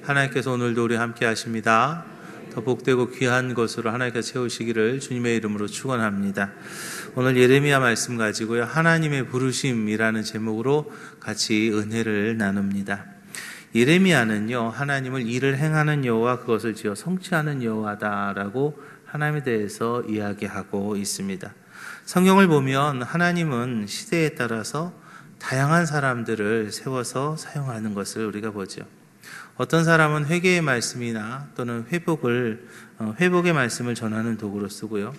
하나님께서 오늘도 우리 함께 하십니다. 더 복되고 귀한 것으로 하나님께서 채우시기를 주님의 이름으로 축원합니다. 오늘 예레미야 말씀 가지고요, 하나님의 부르심이라는 제목으로 같이 은혜를 나눕니다. 예레미야는요, 하나님을 일을 행하는 여호와, 그것을 지어 성취하는 여호와다라고 하나님에 대해서 이야기하고 있습니다. 성경을 보면 하나님은 시대에 따라서 다양한 사람들을 세워서 사용하는 것을 우리가 보죠. 어떤 사람은 회개의 말씀이나 또는 회복의 말씀을 전하는 도구로 쓰고요.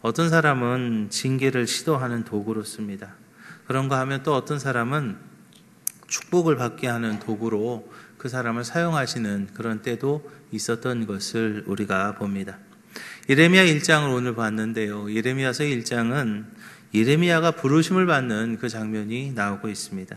어떤 사람은 징계를 시도하는 도구로 씁니다. 그런가 하면 또 어떤 사람은 축복을 받게 하는 도구로 그 사람을 사용하시는 그런 때도 있었던 것을 우리가 봅니다. 예레미야 1장을 오늘 봤는데요. 예레미야서 1장은 예레미야가 부르심을 받는 그 장면이 나오고 있습니다.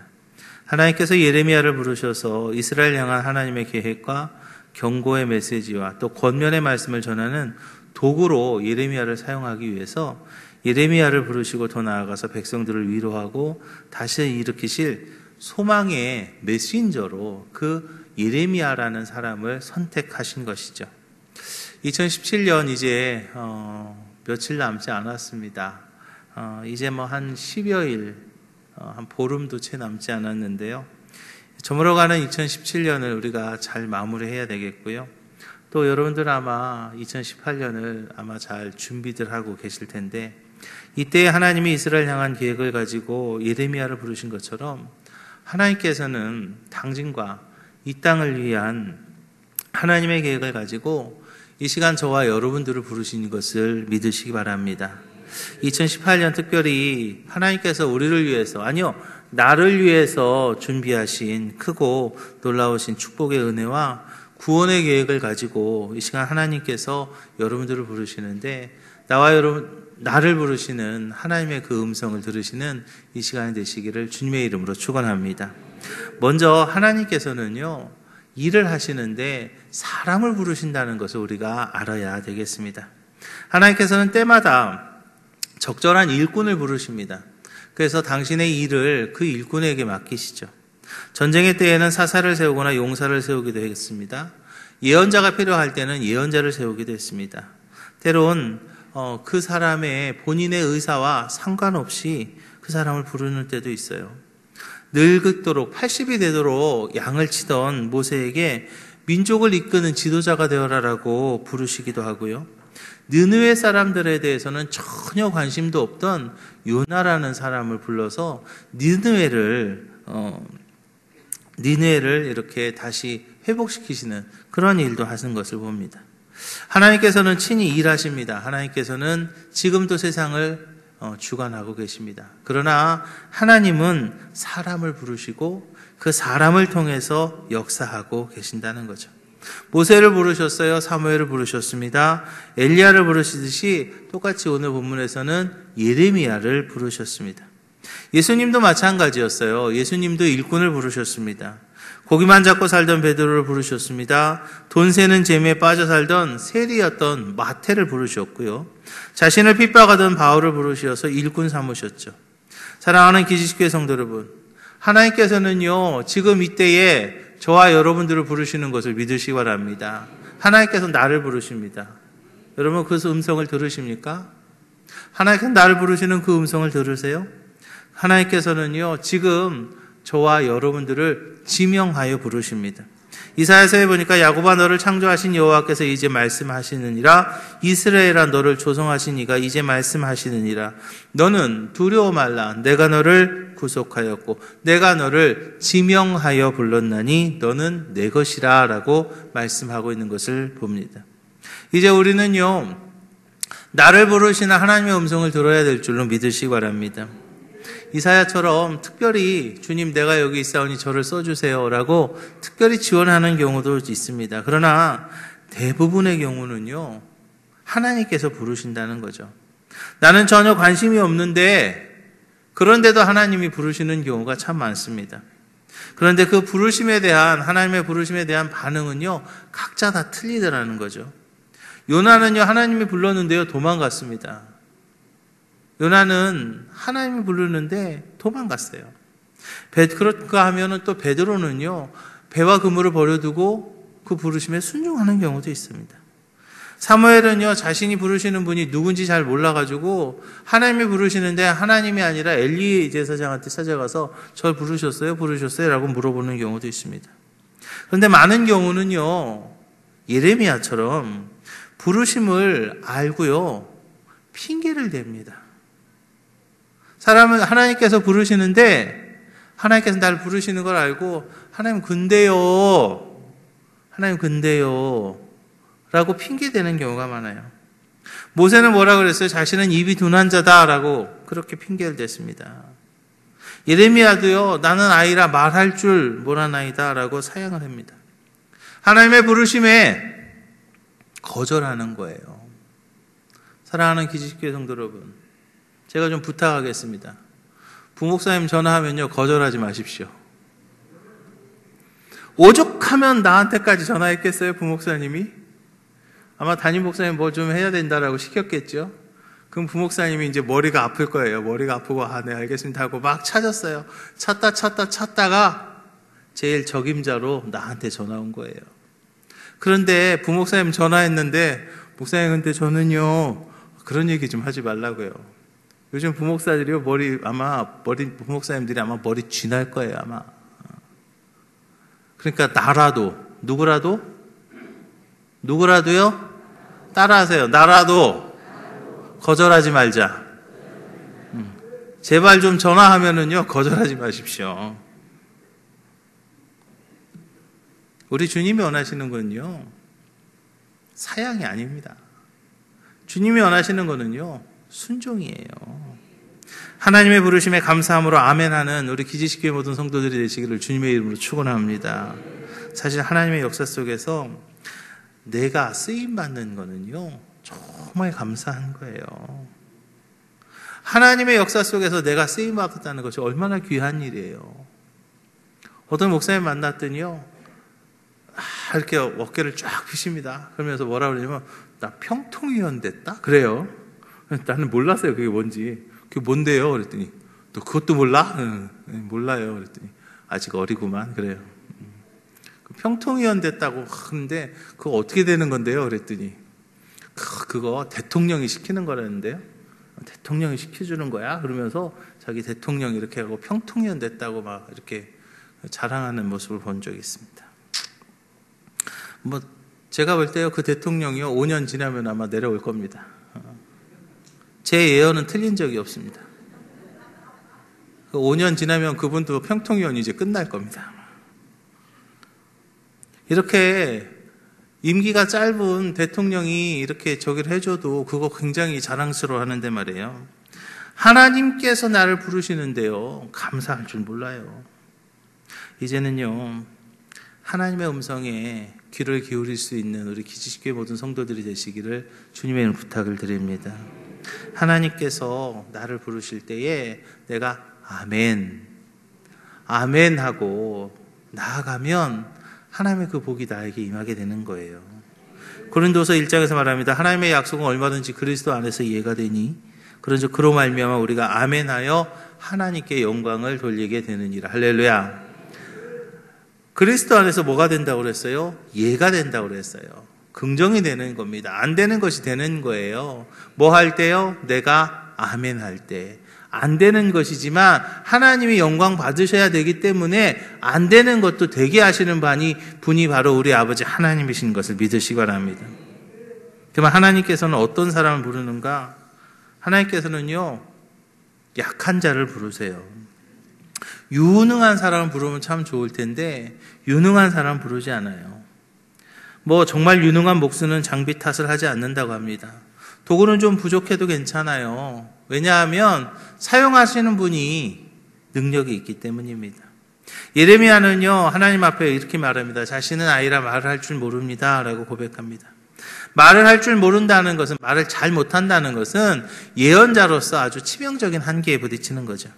하나님께서 예레미야를 부르셔서 이스라엘 향한 하나님의 계획과 경고의 메시지와 또 권면의 말씀을 전하는 도구로 예레미야를 사용하기 위해서 예레미야를 부르시고 더 나아가서 백성들을 위로하고 다시 일으키실 소망의 메신저로 그 예레미야라는 사람을 선택하신 것이죠. 2017년 이제 며칠 남지 않았습니다. 이제 한 10여일, 한 보름도 채 남지 않았는데요. 저물어가는 2017년을 우리가 잘 마무리해야 되겠고요. 또 여러분들 아마 2018년을 아마 잘 준비들 하고 계실 텐데, 이때 하나님이 이스라엘 향한 계획을 가지고 예레미야를 부르신 것처럼 하나님께서는 당진과 이 땅을 위한 하나님의 계획을 가지고 이 시간 저와 여러분들을 부르신 것을 믿으시기 바랍니다. 2018년 특별히 하나님께서 우리를 위해서, 아니요, 나를 위해서 준비하신 크고 놀라우신 축복의 은혜와 구원의 계획을 가지고 이 시간 하나님께서 여러분들을 부르시는데, 나를 부르시는 하나님의 그 음성을 들으시는 이 시간이 되시기를 주님의 이름으로 축원합니다. 먼저 하나님께서는요, 일을 하시는데 사람을 부르신다는 것을 우리가 알아야 되겠습니다. 하나님께서는 때마다 적절한 일꾼을 부르십니다. 그래서 당신의 일을 그 일꾼에게 맡기시죠. 전쟁의 때에는 사사를 세우거나 용사를 세우기도 했습니다. 예언자가 필요할 때는 예언자를 세우기도 했습니다. 때론 그 사람의 본인의 의사와 상관없이 그 사람을 부르는 때도 있어요. 늙도록 80이 되도록 양을 치던 모세에게 민족을 이끄는 지도자가 되어라라고 부르시기도 하고요. 느느웨 사람들에 대해서는 전혀 관심도 없던 요나라는 사람을 불러서 니느웨를 이렇게 다시 회복시키시는 그런 일도 하신 것을 봅니다. 하나님께서는 친히 일하십니다. 하나님께서는 지금도 세상을 주관하고 계십니다. 그러나 하나님은 사람을 부르시고 그 사람을 통해서 역사하고 계신다는 거죠. 모세를 부르셨어요. 사무엘을 부르셨습니다. 엘리야를 부르시듯이 똑같이 오늘 본문에서는 예레미야를 부르셨습니다. 예수님도 마찬가지였어요. 예수님도 일꾼을 부르셨습니다. 고기만 잡고 살던 베드로를 부르셨습니다. 돈 세는 재미에 빠져 살던 세리였던 마태를 부르셨고요. 자신을 핍박하던 바울을 부르셔서 일꾼 삼으셨죠. 사랑하는 기지식교회 성도 여러분, 하나님께서는요, 지금 이때에 저와 여러분들을 부르시는 것을 믿으시기 바랍니다. 하나님께서 나를 부르십니다. 여러분 그 음성을 들으십니까? 하나님께서 나를 부르시는 그 음성을 들으세요? 하나님께서는요, 지금 저와 여러분들을 지명하여 부르십니다. 이사야서에 보니까 야곱아 너를 창조하신 여호와께서 이제 말씀하시느니라, 이스라엘아 너를 조성하신 이가 이제 말씀하시느니라. 너는 두려워 말라. 내가 너를 구속하였고 내가 너를 지명하여 불렀나니 너는 내 것이라 라고 말씀하고 있는 것을 봅니다. 이제 우리는요, 나를 부르시는 하나님의 음성을 들어야 될 줄로 믿으시기 바랍니다. 이사야처럼 특별히 주님 내가 여기 있사오니 저를 써주세요 라고 특별히 지원하는 경우도 있습니다. 그러나 대부분의 경우는요, 하나님께서 부르신다는 거죠. 나는 전혀 관심이 없는데 그런데도 하나님이 부르시는 경우가 참 많습니다. 그런데 그 부르심에 대한, 하나님의 부르심에 대한 반응은요, 각자 다 틀리더라는 거죠. 요나는요, 하나님이 불렀는데요, 도망갔습니다. 요나는 하나님이 부르는데 도망갔어요. 그런가 하면은 또 베드로는요, 배와 그물을 버려두고 그 부르심에 순종하는 경우도 있습니다. 사무엘은요, 자신이 부르시는 분이 누군지 잘 몰라가지고 하나님이 부르시는데 하나님이 아니라 엘리 제사장한테 찾아가서 절 부르셨어요? 라고 물어보는 경우도 있습니다. 그런데 많은 경우는요, 예레미야처럼 부르심을 알고요, 핑계를 댑니다. 사람은 하나님께서 부르시는데 하나님께서 나를 부르시는 걸 알고 하나님 근데요 라고 핑계대는 경우가 많아요. 모세는 뭐라 그랬어요? 자신은 입이 둔한 자다라고 그렇게 핑계를 댔습니다. 예레미야도요, 나는 아이라 말할 줄 모르나이다 라고 사양을 합니다. 하나님의 부르심에 거절하는 거예요. 사랑하는 기지식교회 성도 여러분, 제가 좀 부탁하겠습니다. 부목사님 전화하면요, 거절하지 마십시오. 오죽하면 나한테까지 전화했겠어요, 부목사님이? 아마 담임 목사님 뭐 좀 해야 된다라고 시켰겠죠? 그럼 부목사님이 이제 머리가 아플 거예요. 머리가 아프고, 네, 알겠습니다 하고 막 찾았어요. 찾다가 제일 적임자로 나한테 전화 온 거예요. 그런데 부목사님 전화했는데, 목사님 근데 저는요, 그런 얘기 좀 하지 말라고요. 요즘 부목사들이요, 부목사님들이 아마 머리 쥐날 거예요, 아마. 그러니까 나라도, 누구라도요? 따라하세요. 나라도 거절하지 말자. 제발 좀 전화하면은요, 거절하지 마십시오. 우리 주님이 원하시는 건요, 사양이 아닙니다. 주님이 원하시는 거는요, 순종이에요. 하나님의 부르심에 감사함으로 아멘하는 우리 기지식교회 모든 성도들이 되시기를 주님의 이름으로 축원합니다. 사실 하나님의 역사 속에서 내가 쓰임받는 거는요, 정말 감사한 거예요. 하나님의 역사 속에서 내가 쓰임받았다는 것이 얼마나 귀한 일이에요. 어떤 목사님 만났더니요, 이렇게 어깨를 쫙 펴십니다. 그러면서 뭐라 그러냐면, 나 평통위원 됐다? 그래요. 나는 몰랐어요, 그게 뭔지. 그게 뭔데요? 그랬더니, 너 그것도 몰라? 몰라요. 그랬더니, 아직 어리구만. 그래요. 평통위원 됐다고 하는데 그거 어떻게 되는 건데요? 그랬더니 그거 대통령이 시키는 거라는데요. 대통령이 시켜주는 거야? 그러면서 자기 대통령 이렇게 하고 평통위원 됐다고 막 이렇게 자랑하는 모습을 본 적이 있습니다. 뭐 제가 볼 때요, 그 대통령이요, 5년 지나면 아마 내려올 겁니다. 제 예언은 틀린 적이 없습니다. 5년 지나면 그분도 평통위원이 이제 끝날 겁니다. 이렇게 임기가 짧은 대통령이 이렇게 저기를 해줘도 그거 굉장히 자랑스러워 하는데 말이에요. 하나님께서 나를 부르시는데요, 감사할 줄 몰라요. 이제는요, 하나님의 음성에 귀를 기울일 수 있는 우리 기지식교회 모든 성도들이 되시기를 주님의 이름으로 부탁을 드립니다. 하나님께서 나를 부르실 때에 내가 아멘 하고 나아가면 하나님의 그 복이 나에게 임하게 되는 거예요. 고린도서 1장에서 말합니다. 하나님의 약속은 얼마든지 그리스도 안에서 이해가 되니 그런즉 그로 말미암아 우리가 아멘하여 하나님께 영광을 돌리게 되느니라. 할렐루야. 그리스도 안에서 뭐가 된다고 그랬어요? 이해가 된다고 그랬어요. 긍정이 되는 겁니다. 안 되는 것이 되는 거예요. 뭐 할 때요? 내가 아멘할 때. 안 되는 것이지만 하나님이 영광 받으셔야 되기 때문에 안 되는 것도 되게 하시는 분이 바로 우리 아버지 하나님이신 것을 믿으시기 바랍니다. 그러면 하나님께서는 어떤 사람을 부르는가? 하나님께서는요, 약한 자를 부르세요. 유능한 사람을 부르면 참 좋을 텐데 유능한 사람 부르지 않아요. 뭐 정말 유능한 목수는 장비 탓을 하지 않는다고 합니다. 도구는 좀 부족해도 괜찮아요. 왜냐하면 사용하시는 분이 능력이 있기 때문입니다. 예레미야는요, 하나님 앞에 이렇게 말합니다. 자신은 아이라 말을 할 줄 모릅니다 라고 고백합니다. 말을 할 줄 모른다는 것은, 말을 잘 못한다는 것은 예언자로서 아주 치명적인 한계에 부딪히는 거죠.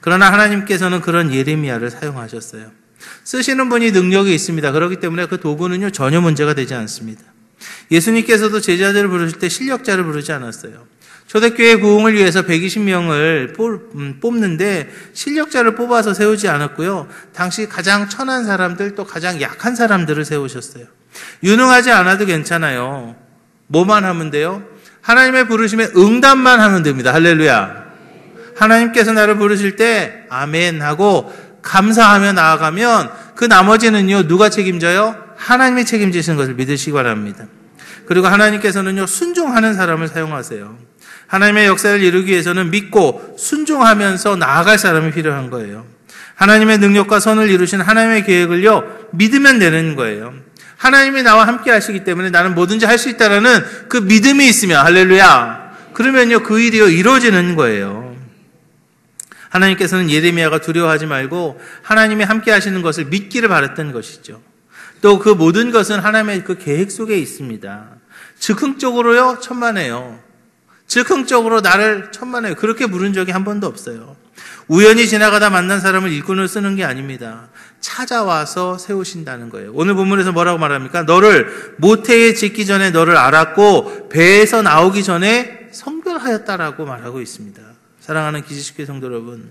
그러나 하나님께서는 그런 예레미야를 사용하셨어요. 쓰시는 분이 능력이 있습니다. 그렇기 때문에 그 도구는요, 전혀 문제가 되지 않습니다. 예수님께서도 제자들을 부르실 때 실력자를 부르지 않았어요. 초대교회 부흥을 위해서 120명을 뽑는데 실력자를 뽑아서 세우지 않았고요. 당시 가장 천한 사람들, 또 가장 약한 사람들을 세우셨어요. 유능하지 않아도 괜찮아요. 뭐만 하면 돼요? 하나님의 부르심에 응답만 하면 됩니다. 할렐루야. 하나님께서 나를 부르실 때 아멘 하고 감사하며 나아가면 그 나머지는요, 누가 책임져요? 하나님이 책임지시는 것을 믿으시기 바랍니다. 그리고 하나님께서는요, 순종하는 사람을 사용하세요. 하나님의 역사를 이루기 위해서는 믿고 순종하면서 나아갈 사람이 필요한 거예요. 하나님의 능력과 선을 이루신 하나님의 계획을요, 믿으면 되는 거예요. 하나님이 나와 함께 하시기 때문에 나는 뭐든지 할 수 있다라는 그 믿음이 있으면, 할렐루야, 그러면요, 그 일이요, 이루어지는 거예요. 하나님께서는 예레미야가 두려워하지 말고 하나님이 함께 하시는 것을 믿기를 바랐던 것이죠. 또 그 모든 것은 하나님의 그 계획 속에 있습니다. 즉흥적으로요, 천만에요. 즉흥적으로 나를 천만에요. 그렇게 부른 적이 한 번도 없어요. 우연히 지나가다 만난 사람을 일꾼을 쓰는 게 아닙니다. 찾아와서 세우신다는 거예요. 오늘 본문에서 뭐라고 말합니까? 너를 모태에 짓기 전에 너를 알았고 배에서 나오기 전에 성별하였다라고 말하고 있습니다. 사랑하는 기지식회 성도 여러분,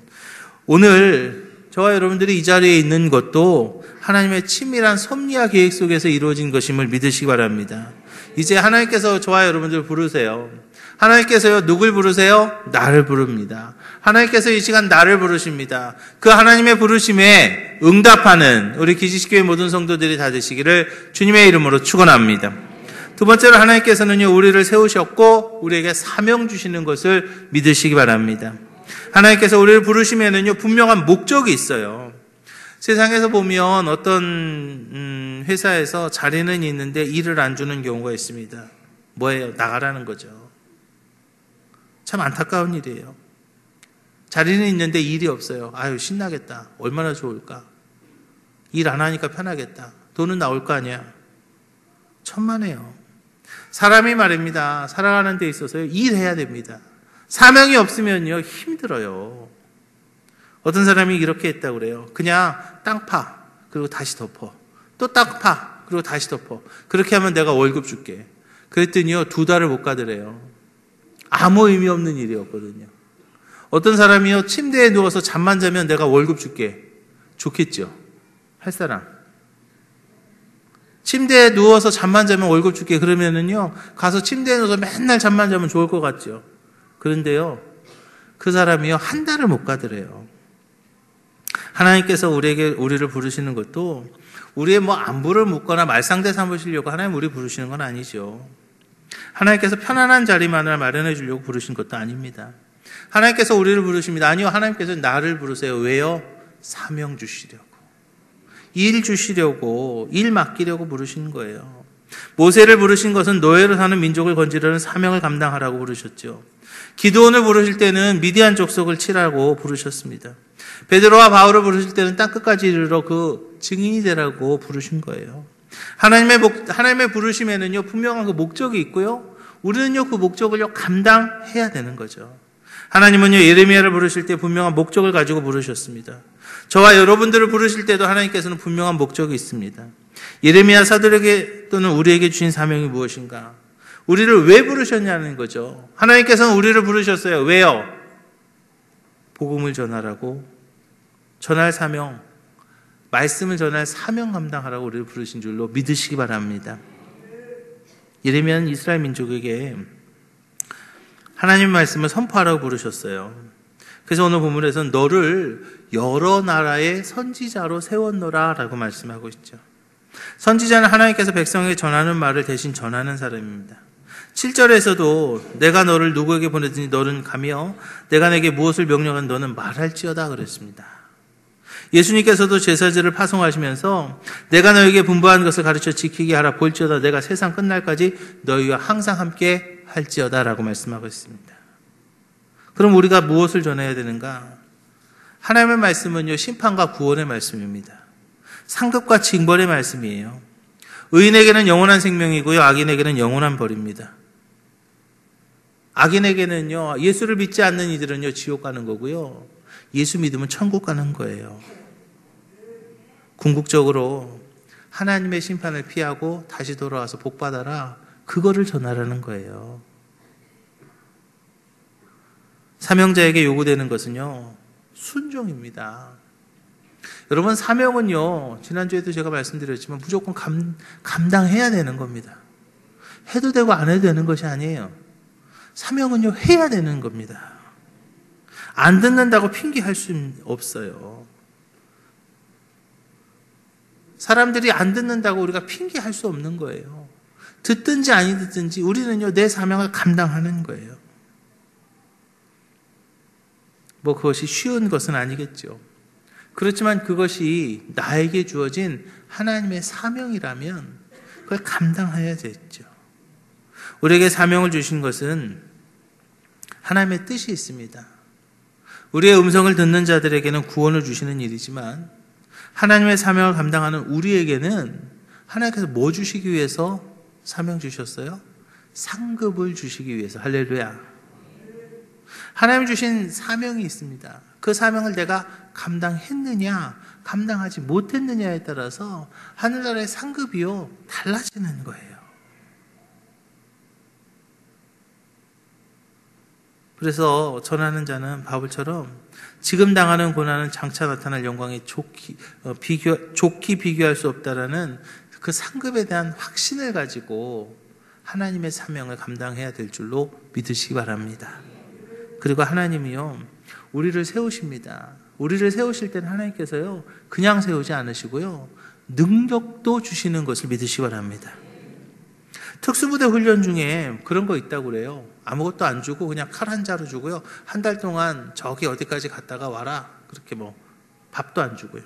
오늘 저와 여러분들이 이 자리에 있는 것도 하나님의 치밀한 섭리와 계획 속에서 이루어진 것임을 믿으시기 바랍니다. 이제 하나님께서 저와 여러분들을 부르세요. 하나님께서요, 누굴 부르세요? 나를 부릅니다. 하나님께서 이 시간 나를 부르십니다. 그 하나님의 부르심에 응답하는 우리 기지식교회 모든 성도들이 다 되시기를 주님의 이름으로 축원합니다. 두 번째로 하나님께서는요, 우리를 세우셨고 우리에게 사명 주시는 것을 믿으시기 바랍니다. 하나님께서 우리를 부르시면은요, 분명한 목적이 있어요. 세상에서 보면 어떤 회사에서 자리는 있는데 일을 안 주는 경우가 있습니다. 뭐예요? 나가라는 거죠. 참 안타까운 일이에요. 자리는 있는데 일이 없어요. 아유, 신나겠다. 얼마나 좋을까. 일 안 하니까 편하겠다. 돈은 나올 거 아니야. 천만에요. 사람이 말입니다. 살아가는 데 있어서요, 일해야 됩니다. 사명이 없으면요, 힘들어요. 어떤 사람이 이렇게 했다고 그래요. 그냥 땅 파, 그리고 다시 덮어. 또 땅 파, 그리고 다시 덮어. 그렇게 하면 내가 월급 줄게. 그랬더니요, 2달을 못 가더래요. 아무 의미 없는 일이었거든요. 어떤 사람이요, 침대에 누워서 잠만 자면 내가 월급 줄게. 좋겠죠? 할 사람. 침대에 누워서 잠만 자면 월급 줄게. 그러면은요, 가서 침대에 누워서 맨날 잠만 자면 좋을 것 같죠? 그런데요, 그 사람이요, 1달을 못 가더래요. 하나님께서 우리를 부르시는 것도 우리의 안부를 묻거나 말상대 삼으시려고 하나님 우리 부르시는 건 아니죠. 하나님께서 편안한 자리만을 마련해 주려고 부르신 것도 아닙니다. 하나님께서 우리를 부르십니다. 아니요, 하나님께서 나를 부르세요. 왜요? 사명 주시려고. 일 주시려고, 일 맡기려고 부르신 거예요. 모세를 부르신 것은 노예로 사는 민족을 건지려는 사명을 감당하라고 부르셨죠. 기드온을 부르실 때는 미디안 족속을 치라고 부르셨습니다. 베드로와 바울을 부르실 때는 땅끝까지 이르러 그 증인이 되라고 부르신 거예요. 하나님의 부르심에는요, 분명한 그 목적이 있고요, 우리는요, 그 목적을요, 감당해야 되는 거죠. 하나님은요, 예레미야를 부르실 때 분명한 목적을 가지고 부르셨습니다. 저와 여러분들을 부르실 때도 하나님께서는 분명한 목적이 있습니다. 예레미야 사도에게 또는 우리에게 주신 사명이 무엇인가? 우리를 왜 부르셨냐는 거죠. 하나님께서는 우리를 부르셨어요. 왜요? 복음을 전하라고, 전할 사명, 말씀을 전할 사명 감당하라고 우리를 부르신 줄로 믿으시기 바랍니다. 예레미야는 이스라엘 민족에게 하나님의 말씀을 선포하라고 부르셨어요. 그래서 오늘 본문에서는 너를 여러 나라의 선지자로 세웠노라 라고 말씀하고 있죠. 선지자는 하나님께서 백성에게 전하는 말을 대신 전하는 사람입니다. 7절에서도 내가 너를 누구에게 보내더니 너는 가며 내가 내게 무엇을 명령한 너는 말할지어다 그랬습니다. 예수님께서도 제사제를 파송하시면서 내가 너에게 분부한 것을 가르쳐 지키게 하라. 볼지어다 내가 세상 끝날까지 너희와 항상 함께 할지어다 라고 말씀하고 있습니다. 그럼 우리가 무엇을 전해야 되는가? 하나님의 말씀은요, 심판과 구원의 말씀입니다. 상급과 징벌의 말씀이에요. 의인에게는 영원한 생명이고요, 악인에게는 영원한 벌입니다. 악인에게는요, 예수를 믿지 않는 이들은요, 지옥 가는 거고요, 예수 믿으면 천국 가는 거예요. 궁극적으로 하나님의 심판을 피하고 다시 돌아와서 복 받아라, 그거를 전하라는 거예요. 사명자에게 요구되는 것은요, 순종입니다. 여러분, 사명은요, 지난주에도 제가 말씀드렸지만 무조건 감당해야 되는 겁니다. 해도 되고 안 해도 되는 것이 아니에요. 사명은요, 해야 되는 겁니다. 안 듣는다고 핑계할 수 없어요. 사람들이 안 듣는다고 우리가 핑계할 수 없는 거예요. 듣든지 아니 듣든지 우리는요, 내 사명을 감당하는 거예요. 뭐 그것이 쉬운 것은 아니겠죠. 그렇지만 그것이 나에게 주어진 하나님의 사명이라면 그걸 감당해야 되죠. 우리에게 사명을 주신 것은 하나님의 뜻이 있습니다. 우리의 음성을 듣는 자들에게는 구원을 주시는 일이지만 하나님의 사명을 감당하는 우리에게는 하나님께서 뭐 주시기 위해서 사명 주셨어요? 상급을 주시기 위해서. 할렐루야. 하나님 주신 사명이 있습니다. 그 사명을 내가 감당했느냐, 감당하지 못했느냐에 따라서 하늘나라의 상급이요, 달라지는 거예요. 그래서 전하는 자는 바울처럼 지금 당하는 고난은 장차 나타날 영광에 좋게 비교할 수 없다라는 그 상급에 대한 확신을 가지고 하나님의 사명을 감당해야 될 줄로 믿으시기 바랍니다. 그리고 하나님이요, 우리를 세우십니다. 우리를 세우실 때는 하나님께서요, 그냥 세우지 않으시고요, 능력도 주시는 것을 믿으시기 바랍니다. 특수부대 훈련 중에 그런 거 있다고 그래요. 아무것도 안 주고 그냥 칼 한 자루 주고요, 한 달 동안 저기 어디까지 갔다가 와라, 그렇게 뭐 밥도 안 주고요.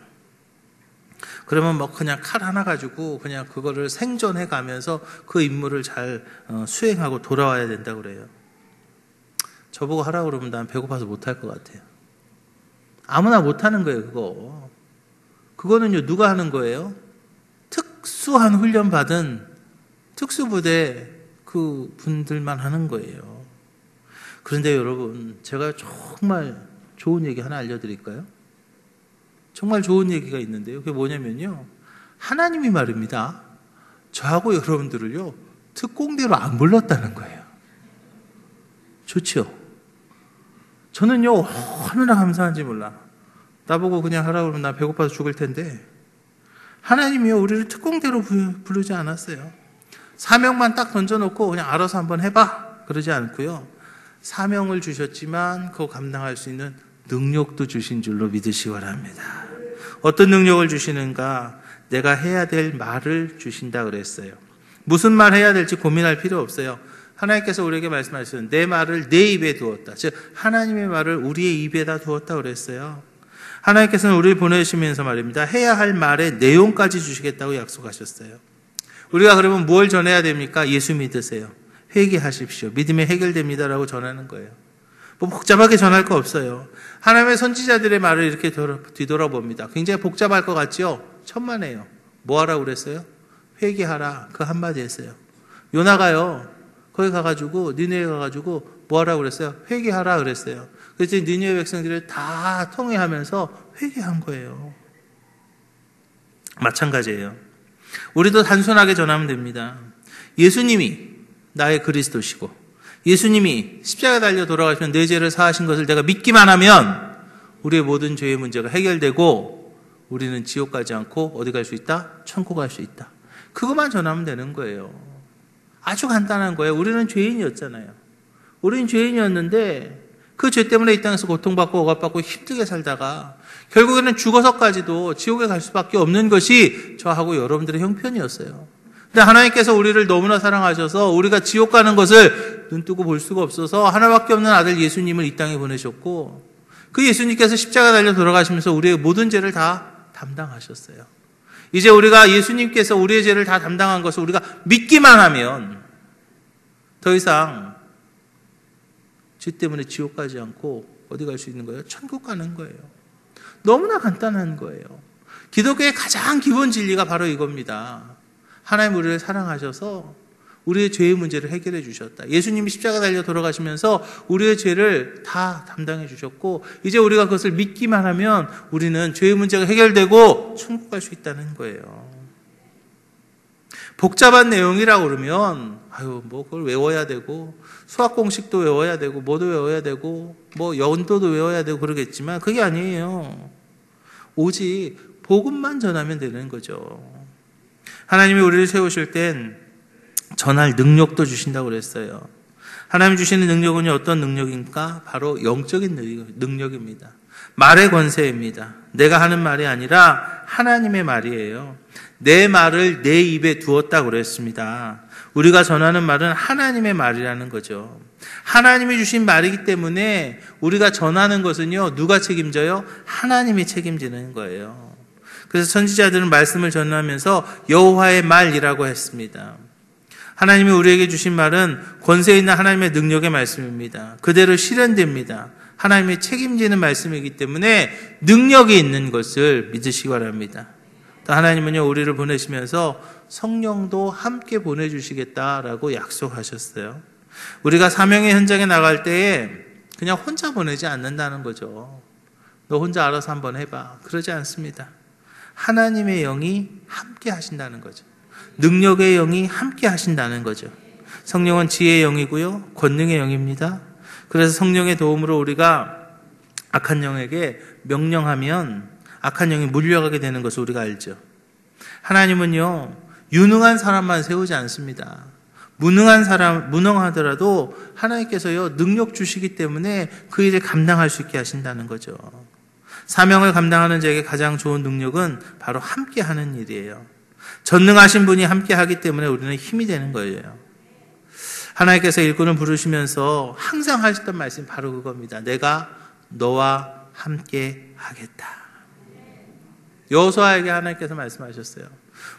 그러면 뭐 그냥 칼 하나 가지고 그냥 그거를 생존해 가면서 그 임무를 잘 수행하고 돌아와야 된다고 그래요. 저보고 하라고 그러면 난 배고파서 못할 것 같아요. 아무나 못하는 거예요, 그거. 그거는요, 누가 하는 거예요? 특수한 훈련 받은 특수부대 그 분들만 하는 거예요. 그런데 여러분, 제가 정말 좋은 얘기 하나 알려드릴까요? 정말 좋은 얘기가 있는데요. 그게 뭐냐면요, 하나님이 말입니다, 저하고 여러분들을요, 특공대로 안 불렀다는 거예요. 좋죠? 저는요, 얼마나 감사한지 몰라. 나보고 그냥 하라고 그러면 나 배고파서 죽을 텐데, 하나님이요, 우리를 특공대로 부르지 않았어요. 사명만 딱 던져놓고 그냥 알아서 한번 해봐, 그러지 않고요, 사명을 주셨지만 그거 감당할 수 있는 능력도 주신 줄로 믿으시기 바랍니다. 어떤 능력을 주시는가? 내가 해야 될 말을 주신다 그랬어요. 무슨 말 해야 될지 고민할 필요 없어요. 하나님께서 우리에게 말씀하셨어요. 내 말을 내 입에 두었다. 즉 하나님의 말을 우리의 입에다 두었다 그랬어요. 하나님께서는 우리를 보내시면서 말입니다, 해야 할 말의 내용까지 주시겠다고 약속하셨어요. 우리가 그러면 뭘 전해야 됩니까? 예수 믿으세요, 회개하십시오, 믿음이 해결됩니다라고 전하는 거예요. 뭐 복잡하게 전할 거 없어요. 하나님의 선지자들의 말을 이렇게 뒤돌아봅니다. 굉장히 복잡할 것 같죠? 천만에요. 뭐 하라고 그랬어요? 회개하라, 그 한마디 했어요. 요나가요, 거기 가가지고 니느웨 가가지고 뭐 하라고 그랬어요? 회개하라 그랬어요. 그래서 니느웨 백성들을 다 통회하면서 회개한 거예요. 마찬가지예요. 우리도 단순하게 전하면 됩니다. 예수님이 나의 그리스도시고 예수님이 십자가에 달려 돌아가시면 내 죄를 사하신 것을 내가 믿기만 하면 우리의 모든 죄의 문제가 해결되고 우리는 지옥 가지 않고 어디 갈 수 있다? 천국 갈 수 있다. 그것만 전하면 되는 거예요. 아주 간단한 거예요. 우리는 죄인이었잖아요. 우리는 죄인이었는데 그 죄 때문에 이 땅에서 고통받고 억압받고 힘들게 살다가 결국에는 죽어서까지도 지옥에 갈 수밖에 없는 것이 저하고 여러분들의 형편이었어요. 근데 하나님께서 우리를 너무나 사랑하셔서 우리가 지옥 가는 것을 눈뜨고 볼 수가 없어서 하나밖에 없는 아들 예수님을 이 땅에 보내셨고, 그 예수님께서 십자가 달려 돌아가시면서 우리의 모든 죄를 다 담당하셨어요. 이제 우리가 예수님께서 우리의 죄를 다 담당한 것을 우리가 믿기만 하면 더 이상 죄 때문에 지옥 가지 않고 어디 갈 수 있는 거예요? 천국 가는 거예요. 너무나 간단한 거예요. 기독교의 가장 기본 진리가 바로 이겁니다. 하나님 우리를 사랑하셔서 우리의 죄의 문제를 해결해 주셨다. 예수님이 십자가 달려 돌아가시면서 우리의 죄를 다 담당해 주셨고, 이제 우리가 그것을 믿기만 하면 우리는 죄의 문제가 해결되고 천국 갈 수 있다는 거예요. 복잡한 내용이라고 그러면 뭐 그걸 외워야 되고 수학 공식도 외워야 되고 뭐도 외워야 되고 뭐 연도도 외워야 되고 그러겠지만 그게 아니에요. 오직 복음만 전하면 되는 거죠. 하나님이 우리를 세우실 땐 전할 능력도 주신다고 그랬어요. 하나님 주시는 능력은요, 어떤 능력인가? 바로 영적인 능력입니다. 말의 권세입니다. 내가 하는 말이 아니라 하나님의 말이에요. 내 말을 내 입에 두었다고 그랬습니다. 우리가 전하는 말은 하나님의 말이라는 거죠. 하나님이 주신 말이기 때문에 우리가 전하는 것은요, 누가 책임져요? 하나님이 책임지는 거예요. 그래서 선지자들은 말씀을 전하면서 여호와의 말이라고 했습니다. 하나님이 우리에게 주신 말은 권세 있는 하나님의 능력의 말씀입니다. 그대로 실현됩니다. 하나님이 책임지는 말씀이기 때문에 능력이 있는 것을 믿으시기 바랍니다. 또 하나님은요, 우리를 보내시면서 성령도 함께 보내주시겠다라고 약속하셨어요. 우리가 사명의 현장에 나갈 때에 그냥 혼자 보내지 않는다는 거죠. 너 혼자 알아서 한번 해봐. 그러지 않습니다. 하나님의 영이 함께 하신다는 거죠. 능력의 영이 함께 하신다는 거죠. 성령은 지혜의 영이고요, 권능의 영입니다. 그래서 성령의 도움으로 우리가 악한 영에게 명령하면 악한 영이 물려가게 되는 것을 우리가 알죠. 하나님은요, 유능한 사람만 세우지 않습니다. 무능하더라도 하나님께서요, 능력 주시기 때문에 그 일을 감당할 수 있게 하신다는 거죠. 사명을 감당하는 자에게 가장 좋은 능력은 바로 함께 하는 일이에요. 전능하신 분이 함께 하기 때문에 우리는 힘이 되는 거예요. 하나님께서 일꾼을 부르시면서 항상 하셨던 말씀이 바로 그겁니다. 내가 너와 함께 하겠다. 여호수아에게 하나님께서 말씀하셨어요.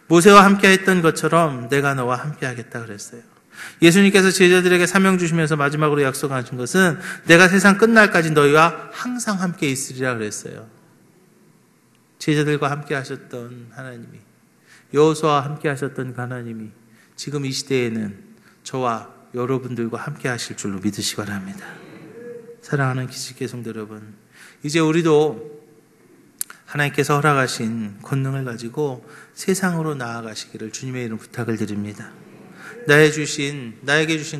모세와 함께 했던 것처럼 내가 너와 함께 하겠다 그랬어요. 예수님께서 제자들에게 사명 주시면서 마지막으로 약속하신 것은 내가 세상 끝날까지 너희와 항상 함께 있으리라 그랬어요. 제자들과 함께 하셨던 하나님이, 여호수아와 함께 하셨던 그 하나님이 지금 이 시대에는 저와 여러분들과 함께 하실 줄로 믿으시기 바랍니다. 사랑하는 기지개 성도 여러분, 이제 우리도 하나님께서 허락하신 권능을 가지고 세상으로 나아가시기를 주님의 이름 부탁을 드립니다. 나에게 주신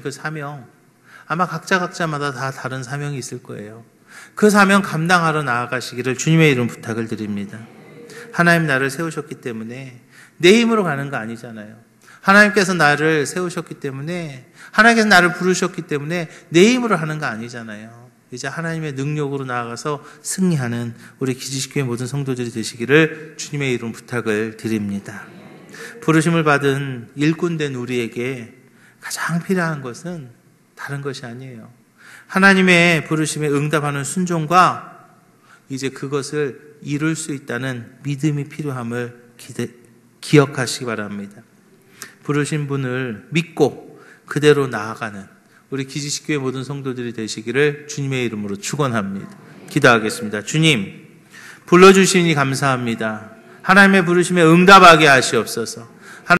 그 사명, 아마 각자마다 다 다른 사명이 있을 거예요. 그 사명 감당하러 나아가시기를 주님의 이름 부탁을 드립니다. 하나님 나를 세우셨기 때문에 내 힘으로 가는 거 아니잖아요. 하나님께서 나를 세우셨기 때문에, 하나님께서 나를 부르셨기 때문에 내 힘으로 하는 거 아니잖아요. 이제 하나님의 능력으로 나아가서 승리하는 우리 기지식교회 모든 성도들이 되시기를 주님의 이름 부탁을 드립니다. 부르심을 받은 일꾼된 우리에게 가장 필요한 것은 다른 것이 아니에요. 하나님의 부르심에 응답하는 순종과 이제 그것을 이룰 수 있다는 믿음이 필요함을 기억하시기 바랍니다. 부르신 분을 믿고 그대로 나아가는 우리 기지식교회 모든 성도들이 되시기를 주님의 이름으로 축원합니다. 기도하겠습니다. 주님, 불러주시니 감사합니다. 하나님의 부르심에 응답하게 하시옵소서.